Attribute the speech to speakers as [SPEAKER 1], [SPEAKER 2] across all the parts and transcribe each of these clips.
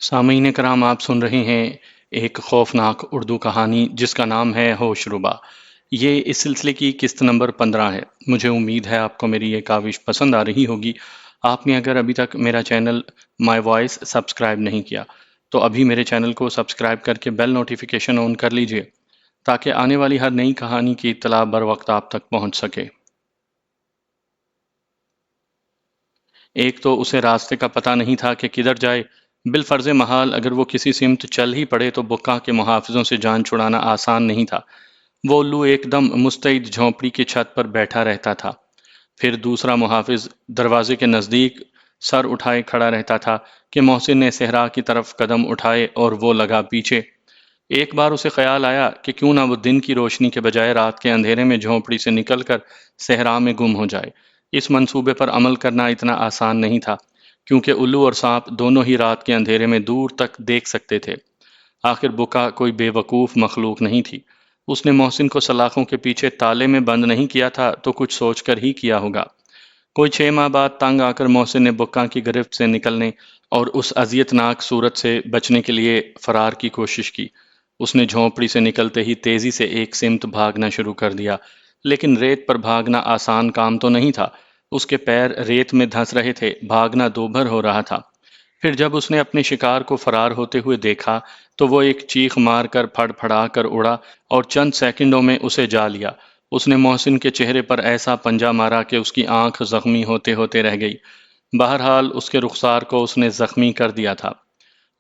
[SPEAKER 1] سامعین کرام، آپ سن رہے ہیں ایک خوفناک اردو کہانی جس کا نام ہے ہوش ربا۔ یہ اس سلسلے کی قسط نمبر 15 ہے۔ مجھے امید ہے آپ کو میری یہ کاوش پسند آ رہی ہوگی۔ آپ نے اگر ابھی تک میرا چینل مائی وائس سبسکرائب نہیں کیا تو ابھی میرے چینل کو سبسکرائب کر کے بیل نوٹیفیکیشن آن کر لیجئے تاکہ آنے والی ہر نئی کہانی کی اطلاع بر وقت آپ تک پہنچ سکے۔ ایک تو اسے راستے کا پتہ نہیں تھا کہ کدھر جائے۔ بالفرض محال اگر وہ کسی سمت چل ہی پڑے تو بکا کے محافظوں سے جان چھڑانا آسان نہیں تھا۔ وہ الو ایک دم مستعد جھونپڑی کی چھت پر بیٹھا رہتا تھا، پھر دوسرا محافظ دروازے کے نزدیک سر اٹھائے کھڑا رہتا تھا کہ محسن نے صحرا کی طرف قدم اٹھائے اور وہ لگا پیچھے۔ ایک بار اسے خیال آیا کہ کیوں نہ وہ دن کی روشنی کے بجائے رات کے اندھیرے میں جھونپڑی سے نکل کر صحرا میں گم ہو جائے۔ اس منصوبے پر عمل کرنا اتنا آسان نہیں تھا کیونکہ الو اور سانپ دونوں ہی رات کے اندھیرے میں دور تک دیکھ سکتے تھے۔ آخر بکا کوئی بے وقوف مخلوق نہیں تھی۔ اس نے محسن کو سلاخوں کے پیچھے تالے میں بند نہیں کیا تھا تو کچھ سوچ کر ہی کیا ہوگا۔ کوئی 6 ماہ بعد تنگ آ کر محسن نے بکا کی گرفت سے نکلنے اور اس اذیت ناک صورت سے بچنے کے لیے فرار کی کوشش کی۔ اس نے جھونپڑی سے نکلتے ہی تیزی سے ایک سمت بھاگنا شروع کر دیا، لیکن ریت پر بھاگنا آسان کام تو نہیں تھا۔ اس کے پیر ریت میں دھنس رہے تھے، بھاگنا دوبھر ہو رہا تھا۔ پھر جب اس نے اپنے شکار کو فرار ہوتے ہوئے دیکھا تو وہ ایک چیخ مار کر پھڑ پھڑا کر اڑا اور چند سیکنڈوں میں اسے جا لیا۔ اس نے محسن کے چہرے پر ایسا پنجہ مارا کہ اس کی آنکھ زخمی ہوتے ہوتے رہ گئی۔ بہرحال اس کے رخسار کو اس نے زخمی کر دیا تھا۔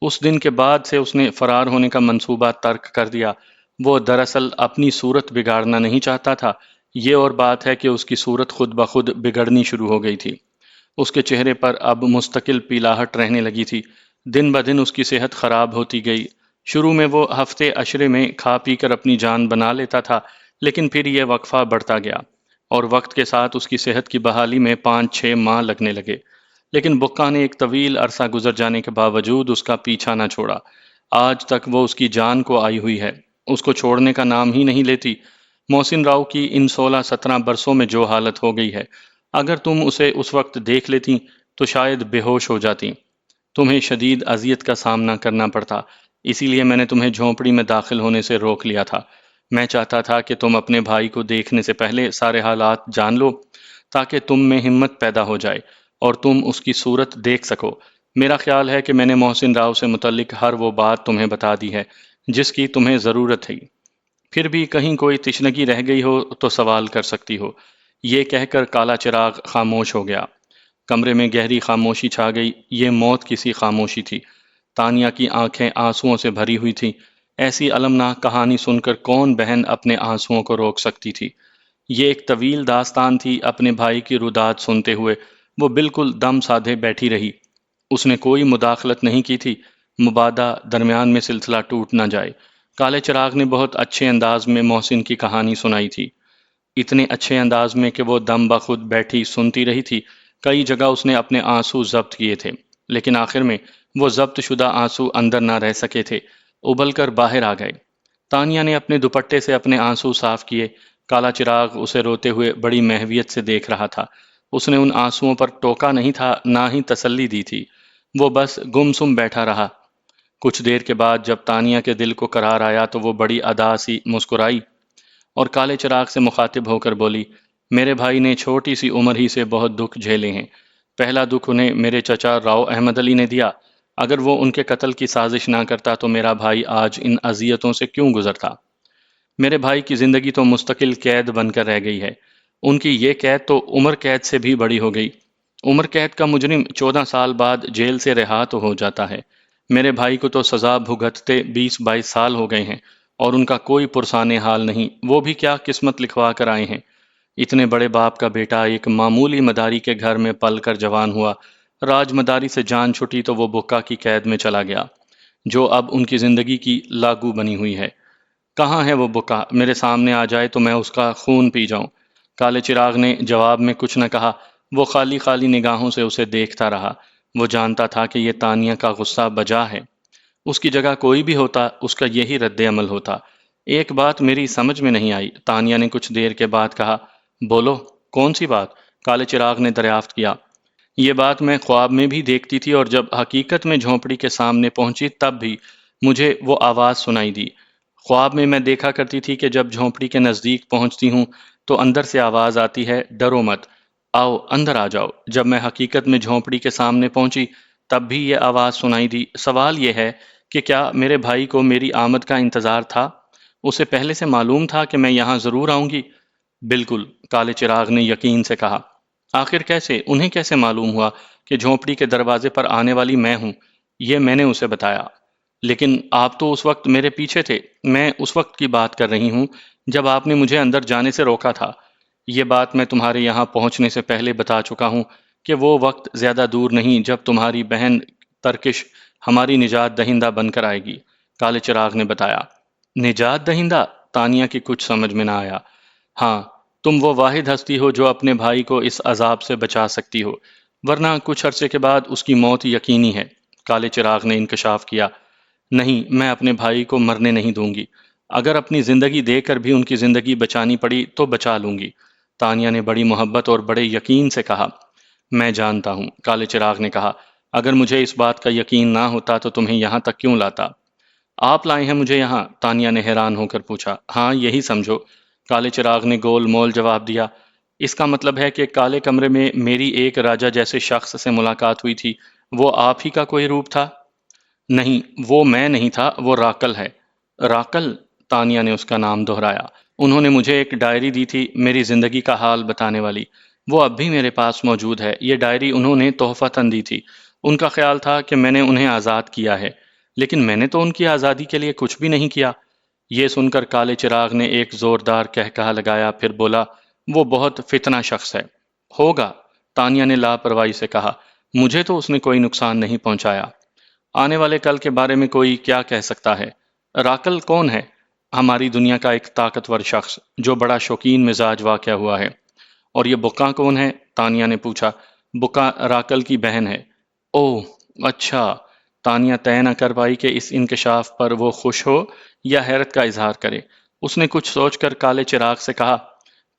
[SPEAKER 1] اس دن کے بعد سے اس نے فرار ہونے کا منصوبہ ترک کر دیا۔ وہ دراصل اپنی صورت بگاڑنا نہیں چاہتا تھا، یہ اور بات ہے کہ اس کی صورت خود بخود بگڑنی شروع ہو گئی تھی۔ اس کے چہرے پر اب مستقل پیلاہٹ رہنے لگی تھی۔ دن بدن اس کی صحت خراب ہوتی گئی۔ شروع میں وہ ہفتے عشرے میں کھا پی کر اپنی جان بنا لیتا تھا، لیکن پھر یہ وقفہ بڑھتا گیا اور وقت کے ساتھ اس کی صحت کی بحالی میں 5-6 ماہ لگنے لگے۔ لیکن بکا نے ایک طویل عرصہ گزر جانے کے باوجود اس کا پیچھا نہ چھوڑا۔ آج تک وہ اس کی جان کو آئی ہوئی ہے، اس کو چھوڑنے کا نام ہی نہیں لیتی۔ محسن راؤ کی ان 16-17 برسوں میں جو حالت ہو گئی ہے، اگر تم اسے اس وقت دیکھ لیتی تو شاید بے ہوش ہو جاتی۔ تمہیں شدید اذیت کا سامنا کرنا پڑتا، اسی لیے میں نے تمہیں جھونپڑی میں داخل ہونے سے روک لیا تھا۔ میں چاہتا تھا کہ تم اپنے بھائی کو دیکھنے سے پہلے سارے حالات جان لو تاکہ تم میں ہمت پیدا ہو جائے اور تم اس کی صورت دیکھ سکو۔ میرا خیال ہے کہ میں نے محسن راؤ سے متعلق ہر وہ بات تمہیں بتا دی ہے جس کی تمہیں ضرورت تھی۔ پھر بھی کہیں کوئی تشنگی رہ گئی ہو تو سوال کر سکتی ہو۔ یہ کہہ کر کالا چراغ خاموش ہو گیا۔ کمرے میں گہری خاموشی چھا گئی۔ یہ موت کی سی خاموشی تھی۔ تانیہ کی آنکھیں آنسوؤں سے بھری ہوئی تھیں۔ ایسی المناک کہانی سن کر کون بہن اپنے آنسوؤں کو روک سکتی تھی؟ یہ ایک طویل داستان تھی۔ اپنے بھائی کی روداد سنتے ہوئے وہ بالکل دم سادھے بیٹھی رہی۔ اس نے کوئی مداخلت نہیں کی تھی، مبادا درمیان میں سلسلہ ٹوٹ نہ جائے۔ کالے چراغ نے بہت اچھے انداز میں محسن کی کہانی سنائی تھی، اتنے اچھے انداز میں کہ وہ دم بخود بیٹھی سنتی رہی تھی۔ کئی جگہ اس نے اپنے آنسو ضبط کیے تھے، لیکن آخر میں وہ ضبط شدہ آنسو اندر نہ رہ سکے تھے، ابل کر باہر آ گئے۔ تانیہ نے اپنے دوپٹے سے اپنے آنسو صاف کیے۔ کالا چراغ اسے روتے ہوئے بڑی محویت سے دیکھ رہا تھا۔ اس نے ان آنسوؤں پر ٹوکا نہیں تھا، نہ ہی تسلی دی تھی۔ وہ بس گم سم بیٹھا رہا۔ کچھ دیر کے بعد جب تانیہ کے دل کو قرار آیا تو وہ بڑی ادا سی مسکرائی اور کالے چراغ سے مخاطب ہو کر بولی، میرے بھائی نے چھوٹی سی عمر ہی سے بہت دکھ جھیلے ہیں۔ پہلا دکھ انہیں میرے چچا راؤ احمد علی نے دیا۔ اگر وہ ان کے قتل کی سازش نہ کرتا تو میرا بھائی آج ان اذیتوں سے کیوں گزرتا؟ میرے بھائی کی زندگی تو مستقل قید بن کر رہ گئی ہے۔ ان کی یہ قید تو عمر قید سے بھی بڑی ہو گئی۔ عمر قید کا مجرم 14 سال بعد جیل سے رہا تو ہو جاتا ہے۔ میرے بھائی کو تو سزا بھگتتے 20-22 سال ہو گئے ہیں اور ان کا کوئی پرسان حال نہیں۔ وہ بھی کیا قسمت لکھوا کر آئے ہیں۔ اتنے بڑے باپ کا بیٹا ایک معمولی مداری کے گھر میں پل کر جوان ہوا، راج مداری سے جان چھٹی تو وہ بکا کی قید میں چلا گیا، جو اب ان کی زندگی کی لاگو بنی ہوئی ہے۔ کہاں ہے وہ بکا؟ میرے سامنے آ جائے تو میں اس کا خون پی جاؤں۔ کالے چراغ نے جواب میں کچھ نہ کہا۔ وہ خالی خالی نگاہوں سے اسے دیکھتا رہا۔ وہ جانتا تھا کہ یہ تانیہ کا غصہ بجا ہے۔ اس کی جگہ کوئی بھی ہوتا اس کا یہی رد عمل ہوتا۔ ایک بات میری سمجھ میں نہیں آئی، تانیہ نے کچھ دیر کے بعد کہا۔ بولو، کون سی بات؟ کالے چراغ نے دریافت کیا۔ یہ بات میں خواب میں بھی دیکھتی تھی اور جب حقیقت میں جھونپڑی کے سامنے پہنچی تب بھی مجھے وہ آواز سنائی دی۔ خواب میں دیکھا کرتی تھی کہ جب جھونپڑی کے نزدیک پہنچتی ہوں تو اندر سے آواز آتی ہے، ڈرو مت، آؤ اندر آ جاؤ۔ جب میں حقیقت میں جھونپڑی کے سامنے پہنچی تب بھی یہ آواز سنائی دی۔ سوال یہ ہے کہ کیا میرے بھائی کو میری آمد کا انتظار تھا؟ اسے پہلے سے معلوم تھا کہ میں یہاں ضرور آؤں گی؟ بالکل، کالے چراغ نے یقین سے کہا۔ آخر کیسے؟ انہیں کیسے معلوم ہوا کہ جھونپڑی کے دروازے پر آنے والی میں ہوں؟ یہ میں نے اسے بتایا۔ لیکن آپ تو اس وقت میرے پیچھے تھے۔ میں اس وقت کی بات کر رہی ہوں جب آپ نے مجھے اندر جانے سے روکا تھا۔ یہ بات میں تمہارے یہاں پہنچنے سے پہلے بتا چکا ہوں کہ وہ وقت زیادہ دور نہیں جب تمہاری بہن ترکش ہماری نجات دہندہ بن کر آئے گی، کالے چراغ نے بتایا۔ نجات دہندہ؟ تانیہ کی کچھ سمجھ میں نہ آیا۔ ہاں، تم وہ واحد ہستی ہو جو اپنے بھائی کو اس عذاب سے بچا سکتی ہو، ورنہ کچھ عرصے کے بعد اس کی موت یقینی ہے، کالے چراغ نے انکشاف کیا۔ نہیں، میں اپنے بھائی کو مرنے نہیں دوں گی۔ اگر اپنی زندگی دے کر بھی ان کی زندگی بچانی پڑی تو بچا لوں گی، تانیہ نے بڑی محبت اور بڑے یقین سے کہا۔ میں جانتا ہوں، کالے چراغ نے کہا۔ اگر مجھے اس بات کا یقین نہ ہوتا تو تمہیں یہاں تک کیوں لاتا؟ آپ لائے ہیں مجھے یہاں؟ تانیہ نے حیران ہو کر پوچھا۔ ہاں، یہی سمجھو، کالے چراغ نے گول مول جواب دیا۔ اس کا مطلب ہے کہ کالے کمرے میں میری ایک راجہ جیسے شخص سے ملاقات ہوئی تھی، وہ آپ ہی کا کوئی روپ تھا؟ نہیں، وہ میں نہیں تھا، وہ راکل ہے۔ راکل؟ تانیہ نے اس کا نام دہرایا۔ انہوں نے مجھے ایک ڈائری دی تھی، میری زندگی کا حال بتانے والی۔ وہ اب بھی میرے پاس موجود ہے۔ یہ ڈائری انہوں نے تحفتاً دی تھی۔ ان کا خیال تھا کہ میں نے انہیں آزاد کیا ہے، لیکن میں نے تو ان کی آزادی کے لیے کچھ بھی نہیں کیا۔ یہ سن کر کالے چراغ نے ایک زوردار کہکہا لگایا، پھر بولا، وہ بہت فتنہ شخص ہے۔ ہوگا، تانیہ نے لاپرواہی سے کہا۔ مجھے تو اس نے کوئی نقصان نہیں پہنچایا۔ آنے والے کل کے بارے میں کوئی کیا کہہ سکتا ہے؟ راکل کون ہے؟ ہماری دنیا کا ایک طاقتور شخص جو بڑا شوقین مزاج واقع ہوا ہے۔ اور یہ بکا کون ہے؟ تانیہ نے پوچھا۔ بکا راکل کی بہن ہے۔ اوہ، اچھا۔ تانیہ طے نہ کر پائی کہ اس انکشاف پر وہ خوش ہو یا حیرت کا اظہار کرے۔ اس نے کچھ سوچ کر کالے چراغ سے کہا،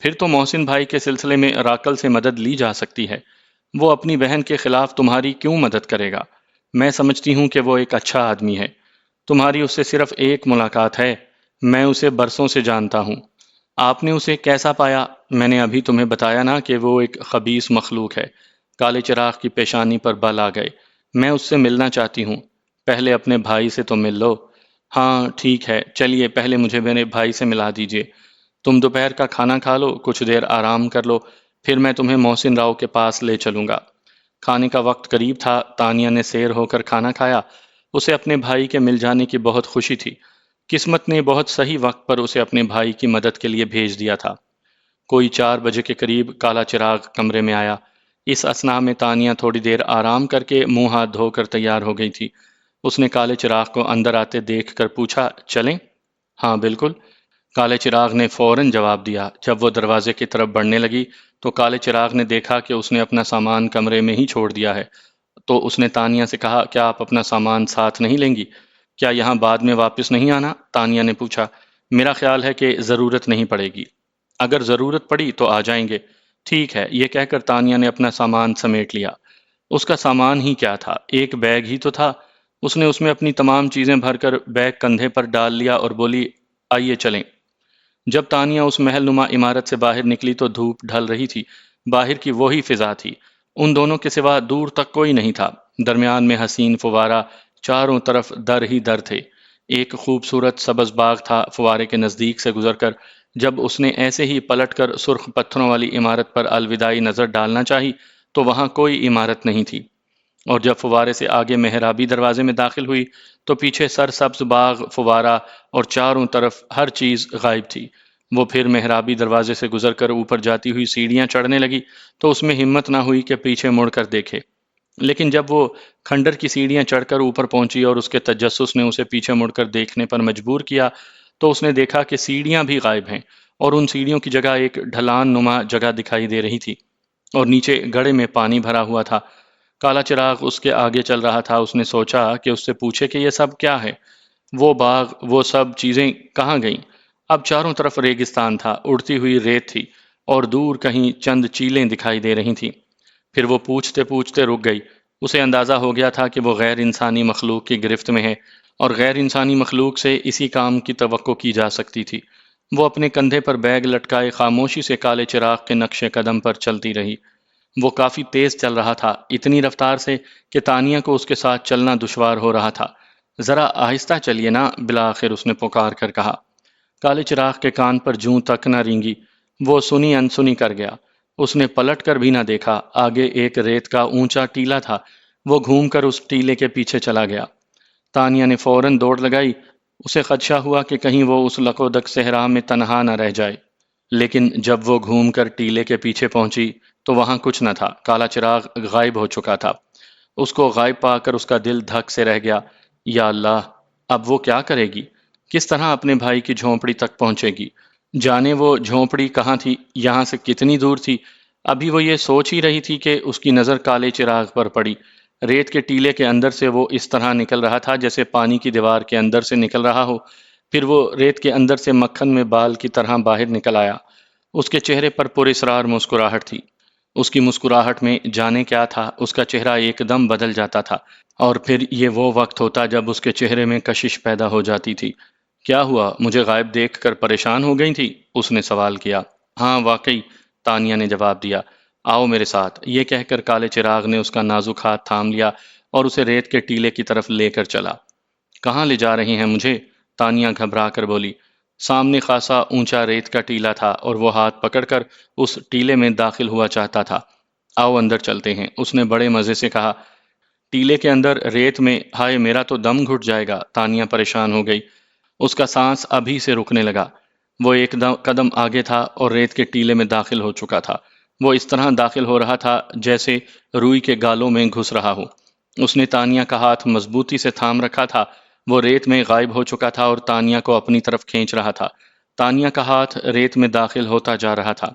[SPEAKER 1] پھر تو محسن بھائی کے سلسلے میں راکل سے مدد لی جا سکتی ہے۔ وہ اپنی بہن کے خلاف تمہاری کیوں مدد کرے گا؟ میں سمجھتی ہوں کہ وہ ایک اچھا آدمی ہے۔ تمہاری اس سے صرف ایک ملاقات ہے، میں اسے برسوں سے جانتا ہوں۔ آپ نے اسے کیسا پایا؟ میں نے ابھی تمہیں بتایا نا کہ وہ ایک خبیث مخلوق ہے۔ کالے چراغ کی پیشانی پر بل آ گئے۔ میں اس سے ملنا چاہتی ہوں۔ پہلے اپنے بھائی سے تو مل لو۔ ہاں ٹھیک ہے، چلیے پہلے مجھے میرے بھائی سے ملا دیجیے۔ تم دوپہر کا کھانا کھا لو، کچھ دیر آرام کر لو، پھر میں تمہیں محسن راؤ کے پاس لے چلوں گا۔ کھانے کا وقت قریب تھا، تانیہ نے سیر ہو کر کھانا کھایا۔ اسے اپنے بھائی کے مل جانے کی بہت خوشی تھی۔ قسمت نے بہت صحیح وقت پر اسے اپنے بھائی کی مدد کے لیے بھیج دیا تھا۔ کوئی 4 بجے کے قریب کالا چراغ کمرے میں آیا۔ اس اثناء میں تانیہ تھوڑی دیر آرام کر کے منہ ہاتھ دھو کر تیار ہو گئی تھی۔ اس نے کالے چراغ کو اندر آتے دیکھ کر پوچھا، چلیں؟ ہاں بالکل، کالے چراغ نے فوراً جواب دیا۔ جب وہ دروازے کی طرف بڑھنے لگی تو کالے چراغ نے دیکھا کہ اس نے اپنا سامان کمرے میں ہی چھوڑ دیا ہے، تو اس نے تانیہ سے کہا، کیا آپ اپنا سامان ساتھ نہیں لیں گی؟ کیا یہاں بعد میں واپس نہیں آنا؟ تانیہ نے پوچھا۔ میرا خیال ہے کہ ضرورت نہیں پڑے گی۔ اگر ضرورت پڑی تو آ جائیں گے۔ ٹھیک ہے، یہ کہہ کر تانیہ نے اپنا سامان سمیٹ لیا۔ اس کا سامان ہی کیا تھا، ایک بیگ ہی تو تھا۔ اس نے اس میں اپنی تمام چیزیں بھر کر بیگ کندھے پر ڈال لیا اور بولی، آئیے چلیں۔ جب تانیہ اس محل نما عمارت سے باہر نکلی تو دھوپ ڈھل رہی تھی۔ باہر کی وہی فضا تھی، ان دونوں کے سوا دور تک کوئی نہیں تھا۔ درمیان میں حسین فوارہ، چاروں طرف در ہی در تھے۔ ایک خوبصورت سبز باغ تھا۔ فوارے کے نزدیک سے گزر کر جب اس نے ایسے ہی پلٹ کر سرخ پتھروں والی عمارت پر الوداعی نظر ڈالنا چاہی تو وہاں کوئی عمارت نہیں تھی، اور جب فوارے سے آگے محرابی دروازے میں داخل ہوئی تو پیچھے سرسبز باغ، فوارہ اور چاروں طرف ہر چیز غائب تھی۔ وہ پھر محرابی دروازے سے گزر کر اوپر جاتی ہوئی سیڑھیاں چڑھنے لگی تو اس میں ہمت نہ ہوئی کہ پیچھے مڑ کر دیکھے، لیکن جب وہ کھنڈر کی سیڑھیاں چڑھ کر اوپر پہنچی اور اس کے تجسس نے اسے پیچھے مڑ کر دیکھنے پر مجبور کیا تو اس نے دیکھا کہ سیڑھیاں بھی غائب ہیں، اور ان سیڑھیوں کی جگہ ایک ڈھلان نما جگہ دکھائی دے رہی تھی، اور نیچے گڑھے میں پانی بھرا ہوا تھا۔ کالا چراغ اس کے آگے چل رہا تھا۔ اس نے سوچا کہ اس سے پوچھے کہ یہ سب کیا ہے، وہ باغ، وہ سب چیزیں کہاں گئیں؟ اب چاروں طرف ریگستان تھا، اڑتی ہوئی ریت تھی، اور دور کہیں چند چیلیں دکھائی دے رہی تھیں۔ پھر وہ پوچھتے پوچھتے رک گئی۔ اسے اندازہ ہو گیا تھا کہ وہ غیر انسانی مخلوق کی گرفت میں ہے، اور غیر انسانی مخلوق سے اسی کام کی توقع کی جا سکتی تھی۔ وہ اپنے کندھے پر بیگ لٹکائے خاموشی سے کالے چراغ کے نقش قدم پر چلتی رہی۔ وہ کافی تیز چل رہا تھا، اتنی رفتار سے کہ تانیہ کو اس کے ساتھ چلنا دشوار ہو رہا تھا۔ ذرا آہستہ چلیے نا، بالآخر اس نے پکار کر کہا۔ کالے چراغ کے کان پر جوں تک نہ رینگی۔ وہ سنی انسنی کر گیا۔ اس نے پلٹ کر بھی نہ دیکھا۔ آگے ایک ریت کا اونچا ٹیلا تھا۔ وہ گھوم کر اس ٹیلے کے پیچھے چلا گیا۔ تانیہ نے فوراً دوڑ لگائی۔ اسے خدشہ ہوا کہ کہیں وہ اس لقودک صحرا میں تنہا نہ رہ جائے۔ لیکن جب وہ گھوم کر ٹیلے کے پیچھے پہنچی تو وہاں کچھ نہ تھا۔ کالا چراغ غائب ہو چکا تھا۔ اس کو غائب پا کر اس کا دل دھک سے رہ گیا۔ یا اللہ، اب وہ کیا کرے گی؟ کس طرح اپنے بھائی کی جھونپڑی تک پہنچے گی؟ جانے وہ جھونپڑی کہاں تھی، یہاں سے کتنی دور تھی؟ ابھی وہ یہ سوچ ہی رہی تھی کہ اس کی نظر کالے چراغ پر پڑی۔ ریت کے ٹیلے کے اندر سے وہ اس طرح نکل رہا تھا جیسے پانی کی دیوار کے اندر سے نکل رہا ہو۔ پھر وہ ریت کے اندر سے مکھن میں بال کی طرح باہر نکل آیا۔ اس کے چہرے پر پراسرار مسکراہٹ تھی۔ اس کی مسکراہٹ میں جانے کیا تھا، اس کا چہرہ ایک دم بدل جاتا تھا، اور پھر یہ وہ وقت ہوتا جب اس کے چہرے میں کشش پیدا ہو جاتی تھی۔ کیا ہوا، مجھے غائب دیکھ کر پریشان ہو گئی تھی؟ اس نے سوال کیا۔ ہاں واقعی، تانیہ نے جواب دیا۔ آؤ میرے ساتھ، یہ کہہ کر کالے چراغ نے اس کا نازک ہاتھ تھام لیا اور اسے ریت کے ٹیلے کی طرف لے کر چلا۔ کہاں لے جا رہے ہیں مجھے؟ تانیہ گھبرا کر بولی۔ سامنے خاصا اونچا ریت کا ٹیلا تھا اور وہ ہاتھ پکڑ کر اس ٹیلے میں داخل ہوا چاہتا تھا۔ آؤ اندر چلتے ہیں، اس نے بڑے مزے سے کہا۔ ٹیلے کے اندر ریت میں، ہائے میرا تو دم گھٹ جائے گا، تانیہ پریشان ہو گئی۔ اس کا سانس ابھی سے رکنے لگا۔ وہ ایک قدم آگے تھا اور ریت کے ٹیلے میں داخل ہو چکا تھا۔ وہ اس طرح داخل ہو رہا تھا جیسے روئی کے گالوں میں گھس رہا ہو۔ اس نے تانیہ کا ہاتھ مضبوطی سے تھام رکھا تھا۔ وہ ریت میں غائب ہو چکا تھا اور تانیہ کو اپنی طرف کھینچ رہا تھا۔ تانیہ کا ہاتھ ریت میں داخل ہوتا جا رہا تھا۔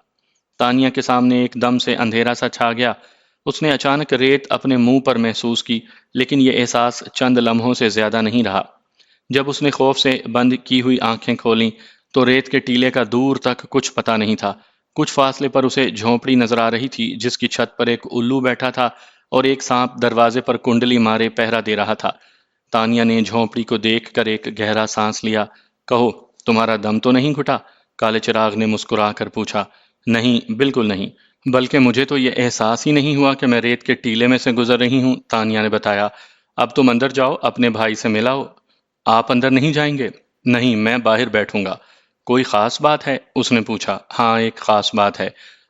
[SPEAKER 1] تانیہ کے سامنے ایک دم سے اندھیرا سا چھا گیا۔ اس نے اچانک ریت اپنے منہ پر محسوس کی، لیکن یہ احساس چند لمحوں سے زیادہ نہیں رہا۔ جب اس نے خوف سے بند کی ہوئی آنکھیں کھولیں تو ریت کے ٹیلے کا دور تک کچھ پتہ نہیں تھا۔ کچھ فاصلے پر اسے جھونپڑی نظر آ رہی تھی جس کی چھت پر ایک الو بیٹھا تھا اور ایک سانپ دروازے پر کنڈلی مارے پہرا دے رہا تھا۔ تانیہ نے جھونپڑی کو دیکھ کر ایک گہرا سانس لیا۔ کہو، تمہارا دم تو نہیں گھٹا؟ کالے چراغ نے مسکرا کر پوچھا۔ نہیں، بالکل نہیں، بلکہ مجھے تو یہ احساس ہی نہیں ہوا کہ میں ریت کے ٹیلے میں سے گزر رہی ہوں، تانیہ نے بتایا۔ اب تم اندر جاؤ، اپنے بھائی سے ملاؤ۔ آپ اندر نہیں جائیں گے؟ نہیں، میں باہر بیٹھوں گا۔ کوئی خاص بات ہے؟ اس نے پوچھا۔ ہاں، ایک خاص بات ہے،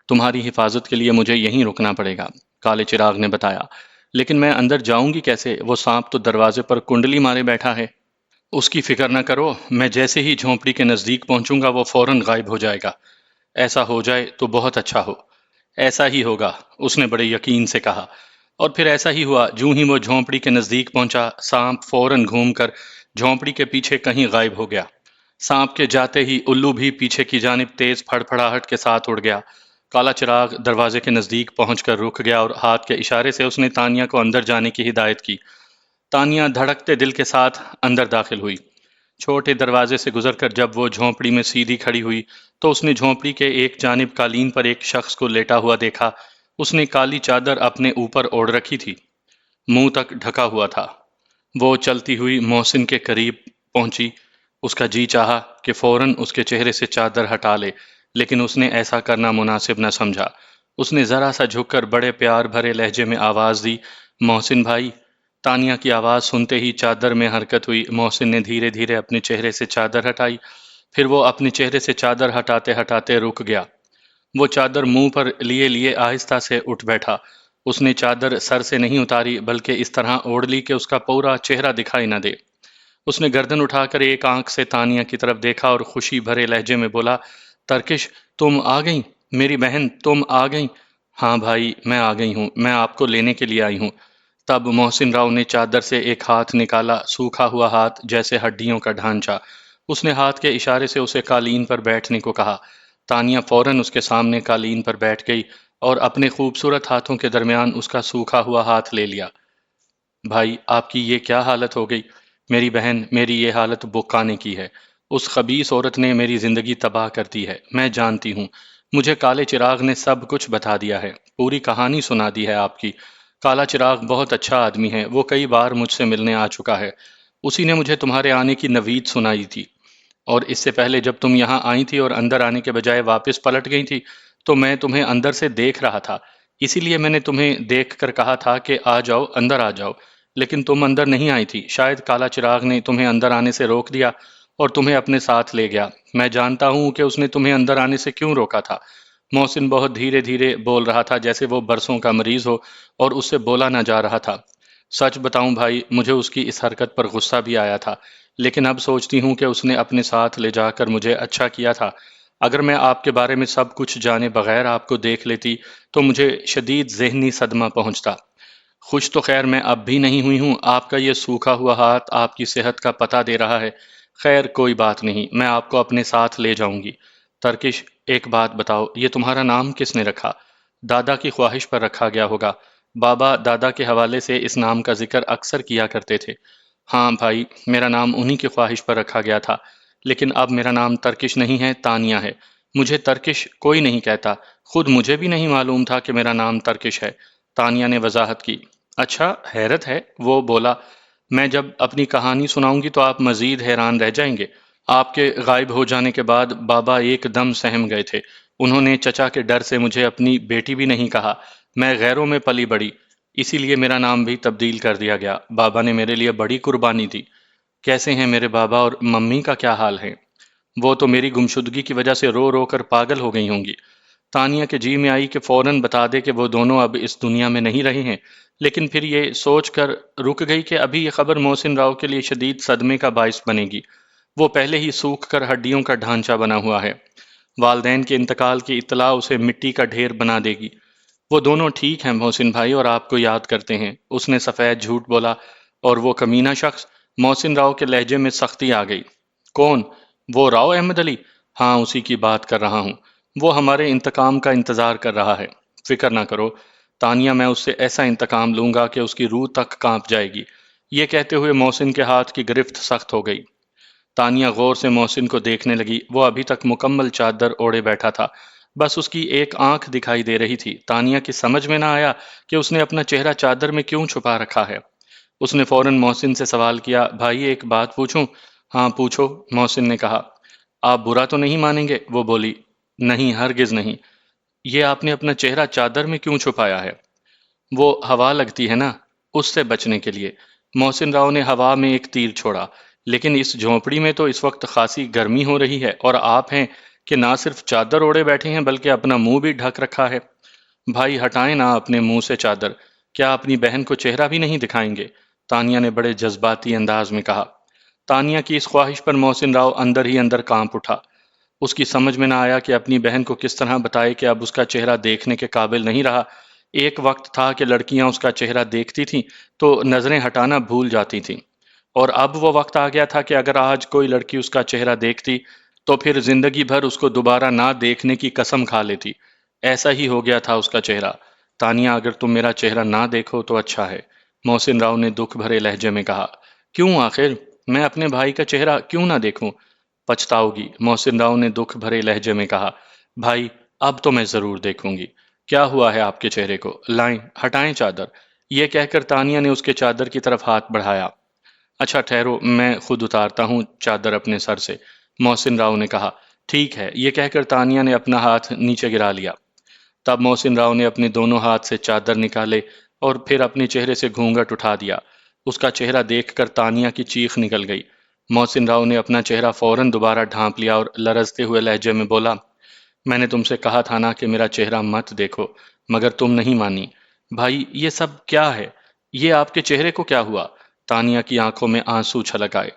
[SPEAKER 1] تمہاری حفاظت کے لیے مجھے یہیں رکنا پڑے گا، کالے چراغ نے بتایا۔ لیکن میں اندر جاؤں گی کیسے؟ وہ سانپ تو دروازے پر کنڈلی مارے بیٹھا ہے۔ اس کی فکر نہ کرو، میں جیسے ہی جھونپڑی کے نزدیک پہنچوں گا وہ فوراً غائب ہو جائے گا۔ ایسا ہو جائے تو بہت اچھا ہو۔ ایسا ہی ہوگا، اس نے بڑے یقین سے کہا۔ اور پھر ایسا ہی ہوا۔ جوں ہی وہ جھونپڑی کے نزدیک پہنچا، سانپ فوراً گھوم کر جھونپڑی کے پیچھے کہیں غائب ہو گیا۔ سانپ کے جاتے ہی الو بھی پیچھے کی جانب تیز پھڑپھڑاہٹ کے ساتھ اڑ گیا۔ کالا چراغ دروازے کے نزدیک پہنچ کر رک گیا اور ہاتھ کے اشارے سے اس نے تانیہ کو اندر جانے کی ہدایت کی۔ تانیہ دھڑکتے دل کے ساتھ اندر داخل ہوئی۔ چھوٹے دروازے سے گزر کر جب وہ جھونپڑی میں سیدھی کھڑی ہوئی تو اس نے جھونپڑی کے ایک جانب قالین پر ایک شخص کو لیٹا ہوا دیکھا۔ اس نے کالی چادر اپنے اوپر اوڑھ رکھی تھی، منہ تک ڈھکا ہوا تھا۔ وہ چلتی ہوئی محسن کے قریب پہنچی۔ اس کا جی چاہا کہ فوراً اس کے چہرے سے چادر ہٹا لے، لیکن اس نے ایسا کرنا مناسب نہ سمجھا۔ اس نے ذرا سا جھک کر بڑے پیار بھرے لہجے میں آواز دی، محسن بھائی۔ تانیہ کی آواز سنتے ہی چادر میں حرکت ہوئی۔ محسن نے دھیرے دھیرے اپنے چہرے سے چادر ہٹائی، پھر وہ اپنے چہرے سے چادر ہٹاتے ہٹاتے رک گیا۔ وہ چادر منہ پر لیے لیے آہستہ سے اٹھ بیٹھا۔ اس نے چادر سر سے نہیں اتاری بلکہ اس طرح اوڑھ لی کہ اس کا پورا چہرہ دکھائی نہ دے۔ اس نے گردن اٹھا کر ایک آنکھ سے تانیہ کی طرف دیکھا اور خوشی بھرے لہجے میں بولا، ترکش، تم آ گئیں؟ میری بہن، تم آ گئیں؟ ہاں بھائی، میں آ گئی ہوں، میں آپ کو لینے کے لیے آئی ہوں۔ تب محسن راؤ نے چادر سے ایک ہاتھ نکالا، سوکھا ہوا ہاتھ جیسے ہڈیوں کا ڈھانچہ۔ اس نے ہاتھ کے اشارے سے اسے قالین پر بیٹھنے کو کہا۔ تانیہ فوراً اس کے سامنے قالین پر بیٹھ گئی اور اپنے خوبصورت ہاتھوں کے درمیان اس کا سوکھا ہوا ہاتھ لے لیا۔ بھائی، آپ کی یہ کیا حالت ہو گئی؟ میری بہن، میری یہ حالت بکانے کی ہے۔ اس خبیث عورت نے میری زندگی تباہ کر دی ہے، میں جانتی ہوں۔ مجھے کالے چراغ نے سب کچھ بتا دیا ہے، پوری کہانی سنا دی ہے آپ کی۔ کالا چراغ بہت اچھا آدمی ہے، وہ کئی بار مجھ سے ملنے آ چکا ہے۔ اسی نے مجھے تمہارے آنے کی نوید سنائی تھی، اور اس سے پہلے جب تم یہاں آئی تھی اور اندر آنے کے بجائے واپس پلٹ گئی تھی تو میں تمہیں اندر سے دیکھ رہا تھا، اسی لیے میں نے تمہیں دیکھ کر کہا تھا کہ آ جاؤ، اندر آ جاؤ، لیکن تم اندر نہیں آئی تھی۔ شاید کالا چراغ نے تمہیں اندر آنے سے روک دیا اور تمہیں اپنے ساتھ لے گیا۔ میں جانتا ہوں کہ اس نے تمہیں اندر آنے سے کیوں روکا تھا۔ محسن بہت دھیرے دھیرے بول رہا تھا جیسے وہ برسوں کا مریض ہو اور اس سے بولا نہ جا رہا تھا۔ سچ بتاؤں بھائی، مجھے اس کی اس حرکت پر غصہ بھی آیا تھا، لیکن اب سوچتی ہوں کہ اس نے اپنے ساتھ لے جا کر مجھے اچھا کیا تھا۔ اگر میں آپ کے بارے میں سب کچھ جانے بغیر آپ کو دیکھ لیتی تو مجھے شدید ذہنی صدمہ پہنچتا۔ خوش تو خیر میں اب بھی نہیں ہوئی ہوں، آپ کا یہ سوکھا ہوا ہاتھ آپ کی صحت کا پتہ دے رہا ہے۔ خیر کوئی بات نہیں، میں آپ کو اپنے ساتھ لے جاؤں گی۔ ترکش، ایک بات بتاؤ، یہ تمہارا نام کس نے رکھا؟ دادا کی خواہش پر رکھا گیا ہوگا۔ بابا دادا کے حوالے سے اس نام کا ذکر اکثر کیا کرتے تھے۔ ہاں بھائی، میرا نام انہی کی خواہش پر رکھا گیا تھا، لیکن اب میرا نام ترکش نہیں ہے، تانیہ ہے۔ مجھے ترکش کوئی نہیں کہتا، خود مجھے بھی نہیں معلوم تھا کہ میرا نام ترکش ہے، تانیہ نے وضاحت کی۔ اچھا، حیرت ہے، وہ بولا۔ میں جب اپنی کہانی سناؤں گی تو آپ مزید حیران رہ جائیں گے۔ آپ کے غائب ہو جانے کے بعد بابا ایک دم سہم گئے تھے۔ انہوں نے چچا کے ڈر سے مجھے اپنی بیٹی بھی نہیں کہا۔ میں غیروں میں پلی بڑی، اسی لیے میرا نام بھی تبدیل کر دیا گیا۔ بابا نے میرے لیے بڑی قربانی دی۔ کیسے ہیں میرے بابا اور ممی کا کیا حال ہے؟ وہ تو میری گمشدگی کی وجہ سے رو رو کر پاگل ہو گئی ہوں گی۔ تانیہ کے جی میں آئی کہ فوراً بتا دے کہ وہ دونوں اب اس دنیا میں نہیں رہے ہیں، لیکن پھر یہ سوچ کر رک گئی کہ ابھی یہ خبر محسن راؤ کے لیے شدید صدمے کا باعث بنے گی۔ وہ پہلے ہی سوکھ کر ہڈیوں کا ڈھانچہ بنا ہوا ہے۔ والدین کے انتقال کی اطلاع اسے مٹی کا ڈھیر بنا دے گی۔ وہ دونوں ٹھیک ہیں محسن بھائی، اور آپ کو یاد کرتے ہیں۔ اس نے سفید جھوٹ بولا، اور وہ کمینہ شخص؟ محسن راؤ کے لہجے میں سختی آ گئی۔ کون؟ وہ راؤ احمد علی؟ ہاں، اسی کی بات کر رہا ہوں۔ وہ ہمارے انتقام کا انتظار کر رہا ہے۔ فکر نہ کرو تانیہ، میں اس سے ایسا انتقام لوں گا کہ اس کی روح تک کانپ جائے گی۔ یہ کہتے ہوئے محسن کے ہاتھ کی گرفت سخت ہو گئی۔ تانیہ غور سے محسن کو دیکھنے لگی۔ وہ ابھی تک مکمل چادر اوڑے بیٹھا تھا، بس اس کی ایک آنکھ دکھائی دے رہی تھی۔ تانیہ کی سمجھ میں نہ آیا کہ اس نے اپنا چہرہ چادر میں کیوں چھپا رکھا ہے۔ اس نے فوراً محسن سے سوال کیا، بھائی ایک بات پوچھوں؟ ہاں پوچھو، محسن نے کہا۔ آپ برا تو نہیں مانیں گے؟ وہ بولی۔ نہیں، ہرگز نہیں۔ یہ آپ نے اپنا چہرہ چادر میں کیوں چھپایا ہے؟ وہ ہوا لگتی ہے نا، اس سے بچنے کے لیے۔ محسن راؤ نے ہوا میں ایک تیر چھوڑا۔ لیکن اس جھونپڑی میں تو اس وقت خاصی گرمی ہو رہی ہے، اور آپ ہیں کہ نہ صرف چادر اوڑے بیٹھے ہیں بلکہ اپنا منہ بھی ڈھک رکھا ہے۔ بھائی ہٹائیں نا اپنے منہ سے چادر، کیا اپنی بہن کو چہرہ بھی نہیں دکھائیں گے؟ تانیہ نے بڑے جذباتی انداز میں کہا۔ تانیہ کی اس خواہش پر محسن راؤ اندر ہی اندر کانپ اٹھا۔ اس کی سمجھ میں نہ آیا کہ اپنی بہن کو کس طرح بتائے کہ اب اس کا چہرہ دیکھنے کے قابل نہیں رہا۔ ایک وقت تھا کہ لڑکیاں اس کا چہرہ دیکھتی تھیں تو نظریں ہٹانا بھول جاتی تھیں، اور اب وہ وقت آ گیا تھا کہ اگر آج کوئی لڑکی اس کا چہرہ دیکھتی تو پھر زندگی بھر اس کو دوبارہ نہ دیکھنے کی قسم کھا لیتی۔ ایسا ہی ہو گیا تھا اس کا چہرہ۔ تانیہ، اگر تم میرا چہرہ نہ دیکھو تو اچھا ہے، محسن راؤ نے دکھ بھرے لہجے میں کہا۔ کیوں آخر؟ میں اپنے بھائی کا چہرہ کیوں نہ دیکھوں؟ پچھتاؤ گی، محسن راؤ نے دکھ بھرے لہجے میں کہا۔ بھائی اب تو میں ضرور دیکھوں گی۔ کیا ہوا ہے آپ کے چہرے کو؟ لائیں، ہٹائیں چادر۔ یہ کہہ کر تانیہ نے اس کے چادر کی طرف ہاتھ بڑھایا۔ اچھا ٹھہرو، میں خود اتارتا ہوں چادر اپنے سر سے، محسن راؤ نے کہا۔ ٹھیک ہے، یہ کہہ کر تانیہ نے اپنا ہاتھ نیچے گرا لیا۔ تب محسن راؤ نے اپنے دونوں ہاتھ سے چادر نکالے اور پھر اپنے چہرے سے گھونگھٹ اٹھا دیا۔ اس کا چہرہ دیکھ کر تانیہ کی چیخ نکل گئی۔ محسن راؤ نے اپنا چہرہ فوراً دوبارہ ڈھانپ لیا اور لرزتے ہوئے لہجے میں بولا، میں نے تم سے کہا تھا نا کہ میرا چہرہ مت دیکھو، مگر تم نہیں مانی۔ بھائی یہ سب کیا ہے؟ یہ آپ کے چہرے کو کیا ہوا؟ تانیہ کی آنکھوں میں آنسو چھلک آئے۔